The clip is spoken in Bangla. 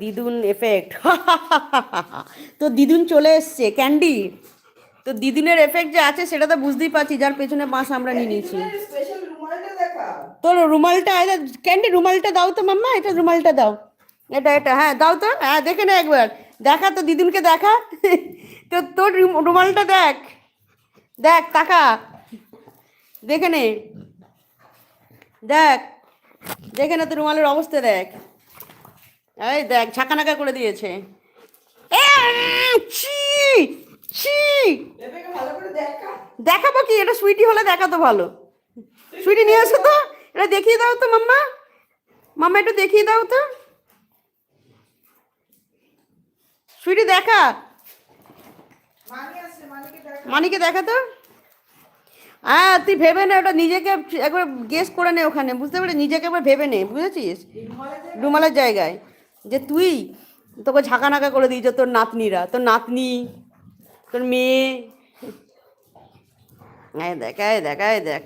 দিদুন এফেক্ট। তো দিদুন চলে এসছে ক্যান্ডি। তো দিদুনের এফেক্ট যে আছে সেটা তো বুঝতেই পারছি, যার পেছনে বাঁশ আমরা নিয়ে নিয়েছি। তোর রুমালটা ক্যান্ডি, রুমালটা দাও তো মাম্মা, এটা রুমালটা দাও, এটা হ্যাঁ দাও তো, হ্যাঁ দেখে নে একবার, দেখা তো দিদুনকে দেখা। তো তোর রুমালটা দেখ, দেখ তাকা, দেখে নে, দেখ, দেখে নে তোর রুমালের অবস্থা দেখ, এই দেখ ঝাঁকানাকা করে দিয়েছে। ছি ছি, দেখাবো কি, এটা সুইটি হলে দেখাতো ভালো। সুইটি নিয়ে আসো তো, এটা দেখিয়ে দাও তো মাম্মা, মাম্মা একটু দেখিয়ে দাও তো, সুইটি দেখা, মানিকে দেখা তো। হ্যাঁ তুই ভেবে নে ওটা, নিজেকে একবার গেস করে নে ওখানে, বুঝতে পারি, নিজেকে একবার ভেবে নে, বুঝেছিস, রুমালের জায়গায়, যে তুই, তোকে ঝাঁকানাকা করে দিয়েছে তোর নাতনিরা, তোর নাতনি, তোর মেয়ে, দেখ দেখ দেখ।